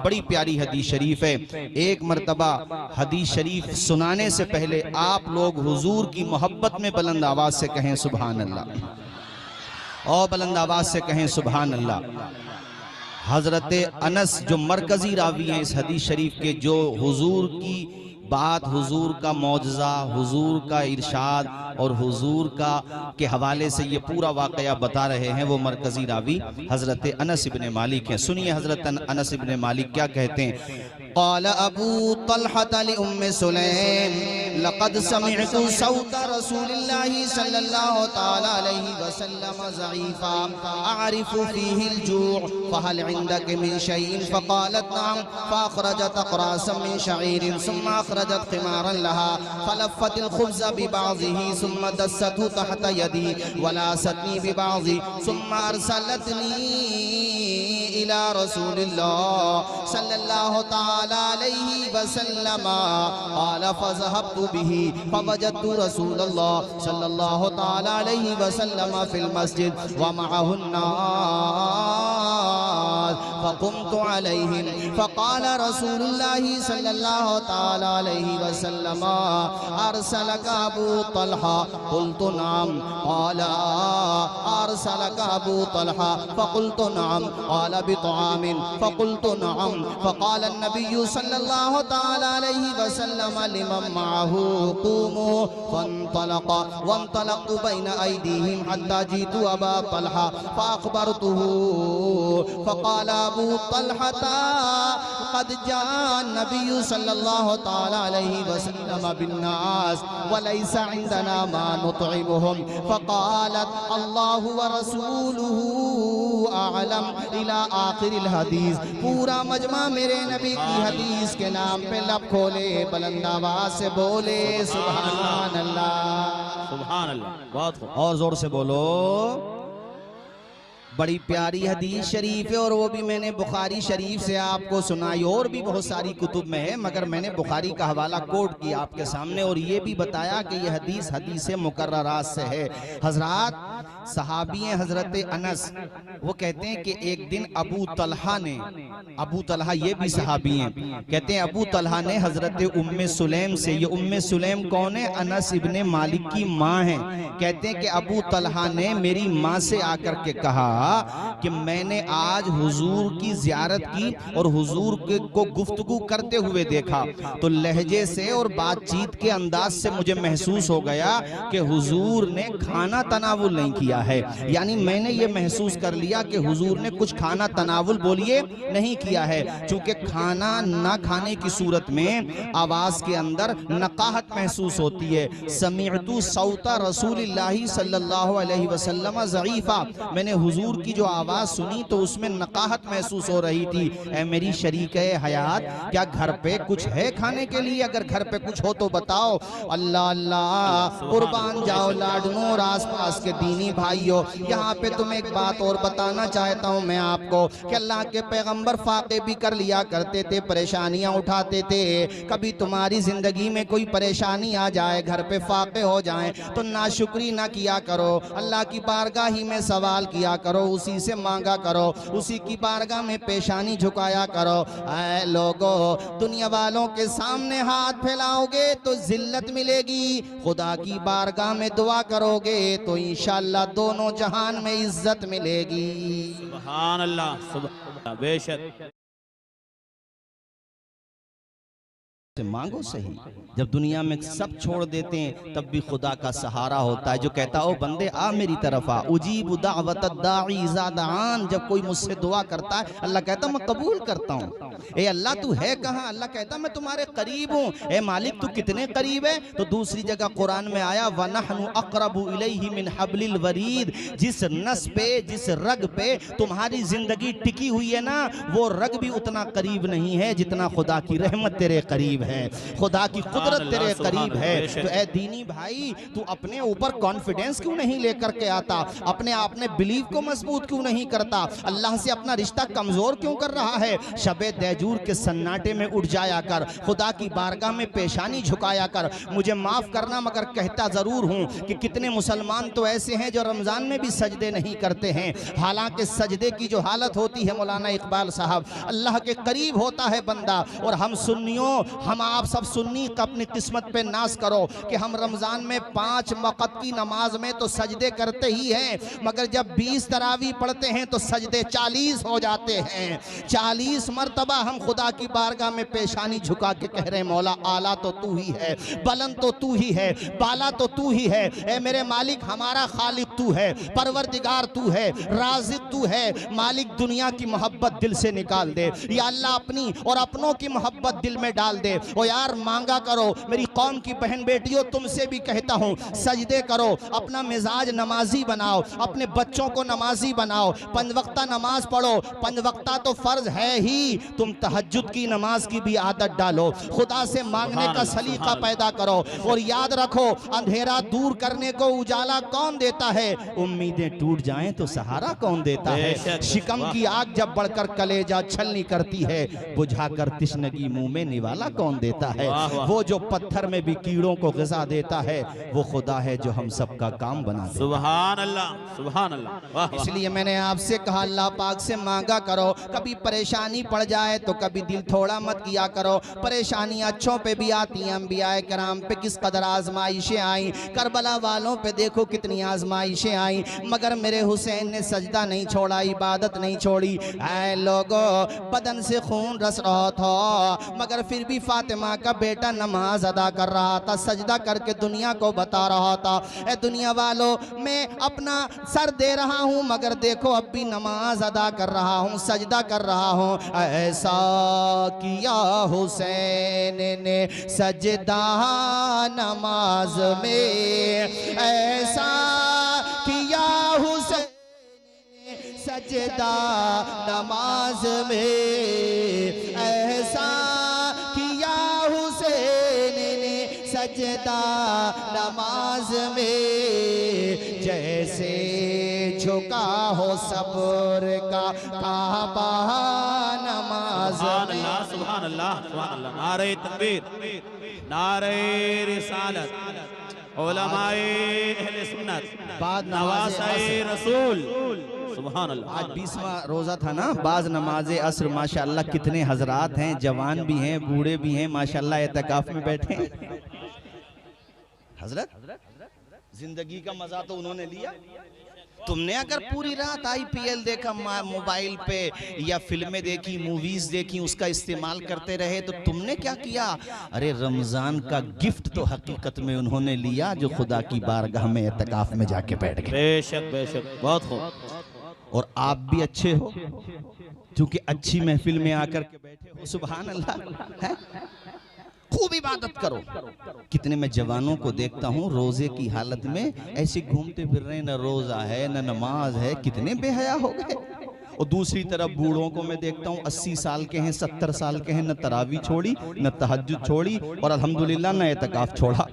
बड़ी प्यारी हदीस शरीफ है। एक मर्तबा हदीस शरीफ सुनाने से पहले आप लोग हुजूर की मोहब्बत में बुलंद आवाज से कहें सुभान अल्लाह, और बुलंद आवाज से कहें सुभान अल्लाह। हजरत अनस जो मरकजी रावी हैं इस हदीस शरीफ के, जो हुजूर की बात, हुजूर का मौजज़ा, हुजूर का इरशाद और हुजूर का के हवाले से ये पूरा वाक़या बता रहे हैं, वो मरकजी रावी हजरत अनस इब्न मालिक हैं। सुनिए हजरत अनस इब्न मालिक क्या कहते हैं। क़ाल अबू तलहा लि उम्मे सुलैम लक़द समिअतु सौत रसूलिल्लाहि सल्लल्लाहु तआला अलैहि वसल्लम ज़ईफ़ा अअरिफु फ़ीहि अल-जू' फ़हल इंदक मिन शैइन फ़क़ालत नअम फ़अख़रजत अक़रासन मिन शईरिन सुम्मा अख़रजत ख़िमारन लहा फ़लफ़्फ़त अल-ख़ुब्ज़ बिबअज़िही सुम्मा दस्सतहु तहत यदी वलासतनी बिबअज़ि सुम्मा अरसलतनी इला रसूलिल्लाह सल्लल्लाहु तआला अलैहि वसल्लम क़ाल फ़ज़हबतु बिही फ़वजदतु रसूलल्लाह सल्लल्लाहु तआला अलैहि वसल्लम फ़िल मस्जिद व मअहु अन्नास फ़क़ुमतु अलैहिम फ़क़ाल रसूलुल्लाह सल्लल्लाहु तआला अलैहि वसल्लम अरसलक अबू तलहा क़ुल्तु नअम क़ाल अरसलक अबू तलहा फ़क़ुल्तु नअम क़ाल बितआमिन फ़क़ुल्तु नअम फ़क़ाल अन्नबिय्यु सल्लल्लाहु तआला अलैहि वसल्लम लिमन मअहु क़ूमू फ़न्तलक़ वन्तलक़्तु बैन अयदीहिम हत्ता जीतु अबा तलहा फ़अख़बरतुहु फ़क़ाल अबू तलहा क़द जाअ अन्नबिय्यु सल्लल्लाहु तआला अलैहि वसल्लम बिन्नास वलैसा इंदना मा नुतइमुहुम फ़क़ालत अल्लाहु व रसूलुहु अअलम इला आखिरिल हदीस। पूरा मजमा मेरे नबी की हदीस के नाम पे लब खोले, बुलंद आवाज से बोले सुभान अल्लाह, सुभान अल्लाह। बहुत और जोर से बोलो। बड़ी प्यारी हदीस शरीफ है और वो भी मैंने बुखारी शरीफ से आपको सुनाई, और भी बहुत सारी कुतुब में है, मगर मैंने बुखारी का हवाला कोट किया आपके सामने और ये भी बताया कि ये हदीस हदीस मुकर्ररात से है। हजरात सहाबी हैं हजरत अनस, वो कहते हैं कि एक दिन अबू तलहा ने, अबू तलहा ये भी सहाबी हैं, कहते हैं अबू तलहा ने हजरत उम्मे सुलैम से, ये उम्मे सुलैम कौन है? अनस इब्ने मालिक की माँ है। कहते हैं कि अबू तलहा ने मेरी माँ से आकर के कहा कि मैंने आज हुजूर की ज़ियारत की और हुजूर को गुफ्तगू करते हुए देखा, तो लहजे से और बातचीत के अंदाज से मुझे महसूस हो गया कि हुजूर ने खाना तनावुल नहीं किया है। यानी मैंने ये महसूस कर लिया कि हुजूर ने कुछ खाना तनावुल बोलिए नहीं किया है, चूंकि खाना ना खाने की सूरत में आवाज के अंदर नकाहत महसूस होती है। समीअतु सौता रसूलिल्लाहि सल्लल्लाहु अलैहि वसल्लम ज़ईफ़ा, मैंने हुजूर की जो आवाज सुनी तो उसमें नकाहत महसूस हो रही थी। ऐ मेरी शरीके हयात, क्या घर पे कुछ है खाने के लिए? अगर घर पे कुछ हो तो बताओ। अल्लाह अल्लाह, कुर्बान जाओ लाडनों और आसपास के दीनी भाइयों, यहाँ पे तुम्हें एक बात और बताना चाहता हूँ मैं आपको कि अल्लाह के पैगंबर फाके भी कर लिया करते थे, परेशानियाँ उठाते थे। कभी तुम्हारी जिंदगी में कोई परेशानी आ जाए, घर पे फाके हो जाए, तो नाशुक्री ना किया करो, अल्लाह की बारगाह ही में सवाल किया करो, उसी से मांगा करो, उसी की बारगाह में पेशानी झुकाया करो। ऐ लोगो, दुनिया वालों के सामने हाथ फैलाओगे तो जिल्लत मिलेगी, खुदा की बारगाह में दुआ करोगे तो इंशाअल्लाह दोनों जहान में इज्जत मिलेगी। सुभान अल्लाह, सुभान बेशक। मांगो सही, जब दुनिया में सब छोड़ देते हैं तब भी खुदा का सहारा होता है, जो कहता ओ बंदे आ मेरी तरफ आ, उजीबु दावत दाई इज़ा दान। जब कोई मुझसे दुआ करता है अल्लाह कहता मैं कबूल करता हूँ। ए अल्लाह तू है कहाँ? अल्लाह कहता मैं तुम्हारे करीब हूँ। ए मालिक तू कितने करीब है? तो दूसरी जगह कुरान में आया वनहनु अक़रबु इलैहि मिन हब्लिल वरीद, जिस नस पे, जिस रग पे तुम्हारी जिंदगी टिकी हुई है ना, वो रग भी उतना करीब नहीं है जितना खुदा की रहमत तेरे करीब है। है, खुदा की कुदरत तेरे करीब है। बेशक। तो ए दीनी भाई, तू अपने ऊपर कॉन्फिडेंस क्यों नहीं लेकर के आता? अपने आप में बिलीव को मजबूत क्यों नहीं करता? अल्लाह से अपना रिश्ता कमजोर क्यों कर रहा है? शबे दैजूर के सन्नाटे में उठ जाया कर, खुदा की बारगाह में पेशानी झुकाया कर। मुझे माफ करना मगर कहता जरूर हूं कि कितने मुसलमान तो ऐसे हैं जो रमजान में भी सजदे नहीं करते हैं। हालांकि सजदे की जो हालत होती है मौलाना इकबाल साहब, अल्लाह के करीब होता है बंदा। और हम सुन्नियों, हम आप सब सुन्नी अपनी किस्मत पे नाज करो कि हम रमजान में 5 वक़्त की नमाज में तो सजदे करते ही हैं, मगर जब 20 तरावी पढ़ते हैं तो सजदे 40 हो जाते हैं। 40 मरतबा हम खुदा की बारगाह में पेशानी झुका के कह रहे हैं, मौला आला तो तू ही है, बुलंद तो तू ही है, बाला तो तू ही है। ए मेरे मालिक, हमारा खालिक तू है, परवरदिगार तू है, राज़िक तू है। मालिक, दुनिया की मोहब्बत दिल से निकाल दे या अल्लाह, अपनी और अपनों की मोहब्बत दिल में डाल दे। ओ यार, मांगा करो। मेरी कौम की बहन बेटियों, तुमसे भी कहता हूँ, सजदे करो, अपना मिजाज नमाजी बनाओ, अपने बच्चों को नमाजी बनाओ, 5 वक्ता नमाज पढ़ो। 5 वक्ता तो फर्ज है ही, तुम तहज्जुद की नमाज की भी आदत डालो। खुदा से मांगने का सलीका पैदा करो। और याद रखो, अंधेरा दूर करने को उजाला कौन देता है? उम्मीदें टूट जाएं तो सहारा कौन देता है? शिकम की आग जब बढ़कर कलेजा छलनी करती है, बुझाकर तिश्नगी मुंह में निवाला कौन देता है? वो जो पत्थर में भी कीड़ों को ग़िज़ा देता है, वो खुदा है जो हम सबका काम बना देता है। सुभान अल्लाह, सुभान अल्लाह। वाह, वाह। इसलिए मैंने आपसे कहा, अल्लाह पाक से मांगा करो। कभी परेशानी पड़ जाए तो कभी दिल थोड़ा मत किया करो। परेशानी अच्छों पे भी आती हैं, अंबियाए कराम पे किस कदर आजमाइशें आई, करबला वालों पे देखो कितनी आजमाइशें आई, मगर मेरे हुसैन ने सजदा नहीं छोड़ा, इबादत नहीं छोड़ी। ऐ लोगो, बदन से खून रस रहा था, मगर फिर भी फातिमा का बेटा नमाज अदा कर रहा था, सजदा करके दुनिया को बता रहा था, ए दुनिया वालों, मैं अपना सर दे रहा हूँ मगर देखो अब भी नमाज अदा कर रहा हूँ, सजदा कर रहा हूँ। ऐसा किया हुसैन ने सजदा नमाज में, ऐसा किया हुसैन ने सजदा नमाज में, ऐसा किया हुसैन ने सजदा नमाज में, जैसे झुका हो सब्र का काबा नमाज सुभान में। अल्लाह, सुभान अल्लाह, सुभान अल्लाह। नारे तकबीर, नारे रिसालत, उलमाए अहले सुन्नत, बाद नवासाए रसूल। सुभान अल्लाह। आज 20वां रोज़ा था ना, बाज नमाज असर माशाअल्लाह कितने हजरात हैं, जवान भी हैं, बूढ़े भी हैं, माशाअल्लाह एतकाफ में बैठे हैं। हजरत, जिंदगी का मजा तो उन्होंने लिया। तुमने अगर पूरी रात IPL देखा मोबाइल पे या फिल्में देखी, मूवीज देखी, उसका इस्तेमाल करते रहे, तो तुमने क्या किया? अरे रमजान का गिफ्ट तो हकीकत में उन्होंने लिया, जो खुदा की बारगाह में एतकाफ में जाके बैठ गए। बेशक, बेशक, बहुत खूब। और आप भी अच्छे हो क्योंकि अच्छी महफिल में आकर के बैठे हो। सुभान अल्लाह है? खूब इबादत करो। कितने मैं जवानों को देखता हूँ रोजे की हालत में ऐसे घूमते फिर रहे, न रोजा है न नमाज है, कितने बेहया हो गए। और दूसरी तरफ बूढ़ों को मैं देखता हूँ 80 साल के हैं, 70 साल के हैं, न तरावी छोड़ी, न तहज्जुद छोड़ी, और अल्हम्दुलिल्लाह न एतकाफ छोड़ा।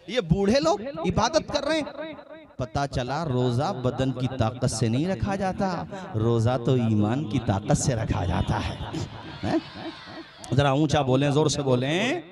ये बूढ़े लोग इबादत कर रहे हैं। पता चला रोजा बदन की ताकत से नहीं रखा जाता, रोजा तो ईमान की ताकत से रखा जाता है? जरा ऊंचा बोलें, जोर से बोलें।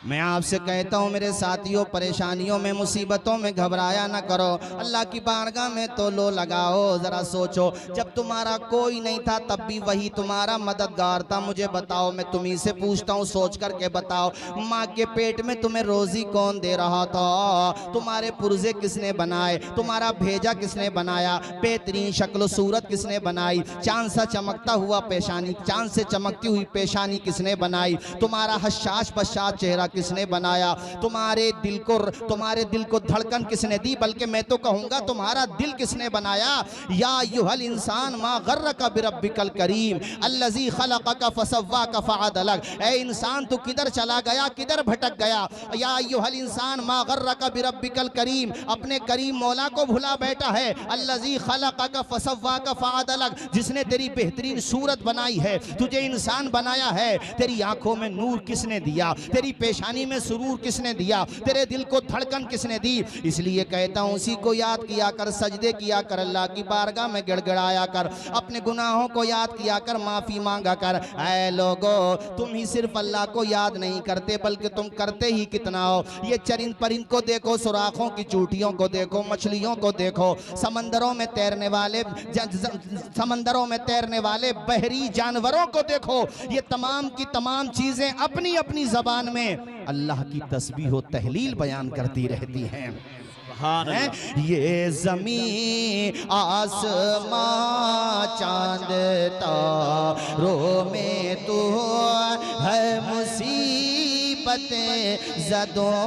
मैं आपसे कहता हूँ मेरे साथियों, परेशानियों में, मुसीबतों में घबराया ना करो, अल्लाह की बारगाह में तो लो लगाओ। ज़रा सोचो, जब तुम्हारा कोई नहीं था तब भी वही तुम्हारा मददगार था। मुझे बताओ, मैं तुम्ही से पूछता हूँ, सोच करके बताओ, माँ के पेट में तुम्हें रोज़ी कौन दे रहा था? तुम्हारे पुर्जे किसने बनाए? तुम्हारा भेजा किसने बनाया? बेहतरीन शक्ल सूरत किसने बनाई? चांद सा चमकता हुआ पेशानी, चांद से चमकती हुई पेशानी किसने बनाई? तुम्हारा हशाश बशाश चेहरा किसने बनाया, तुम्हारे दिल को धड़कन किसने दी, बल्कि मैं तो कहूंगा तुम्हारा दिल किसने बनाया। या अय्युहल इंसान मा गर्रका बिरब्बिकल करीम अल्लज़ी खलक़का फसव्वाका फ़अदलक। ए इंसान तू किधर चला गया, किधर भटक गया। या अय्युहल इंसान मा गर्रका बिरब्बिकल करीम, अपने करीम मौला को भुला बैठा है। अल्लज़ी खलक़का फसव्वाका फ़अदलक, जिसने तेरी बेहतरीन सूरत बनाई है, तुझे इंसान बनाया है। तेरी आंखों में नूर किसने दिया, तेरी पेशानी में सुरूर किसने दिया, तेरे दिल को धड़कन किसने दी। इसलिए कहता हूँ उसी को याद किया कर, सजदे किया कर, अल्लाह की बारगाह में गिड़गिड़ाया कर, अपने गुनाहों को याद किया कर, माफ़ी मांगा कर। ऐ लोगो, तुम ही सिर्फ अल्लाह को याद नहीं करते, बल्कि तुम करते ही कितना हो। ये चरिंद परिंद को देखो, सुराखों की चूटियों को देखो, मछलियों को देखो, समंदरों में तैरने वाले बहरी जानवरों को देखो। ये तमाम की तमाम चीजें अपनी अपनी जबान में अल्लाह की तस्बीह व तहलील बयान करती रहती हैं। ये ज़मीं आसमां चांद तारों में तो है मुसीबतें ज़दों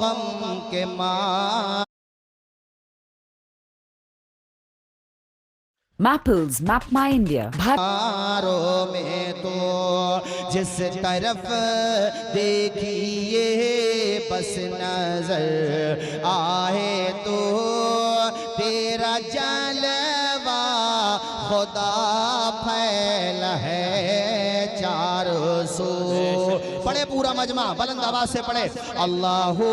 गम के माँ। Mapples, Map My India. हारों में तो जिस तरफ देखिए बस नजर आए तो तेरा जलवा खुदा फैला है चारों सो। पढ़े पूरा मजमा, बुलंद आवाज से पढ़े। अल्लाहू,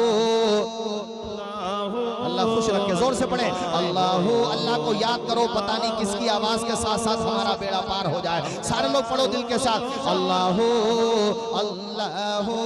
अल्लाह खुश रखे, जोर से पढ़े। अल्लाहू, अल्लाह को याद करो, पता नहीं किसकी आवाज के साथ साथ हमारा बेड़ा पार हो जाए। सारे लोग पढ़ो दिल के साथ। अल्लाहू अल्लाहू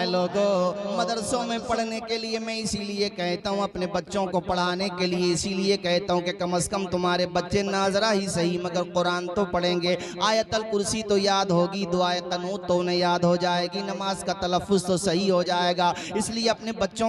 लोगों, मदरसों में पढ़ने के लिए मैं इसीलिए कहता हूँ, अपने बच्चों को पढ़ाने के लिए इसीलिए कहता हूँ कि कम से कम तुम्हारे बच्चे नाजरा ही सही मगर कुरान तो पढ़ेंगे। आयतल कुर्सी तो याद होगी, दुआए तनूत तो उन्हें याद हो जाएगी, नमाज का तलफ़ुज़ तो सही हो जाएगा। इसलिए अपने बच्चों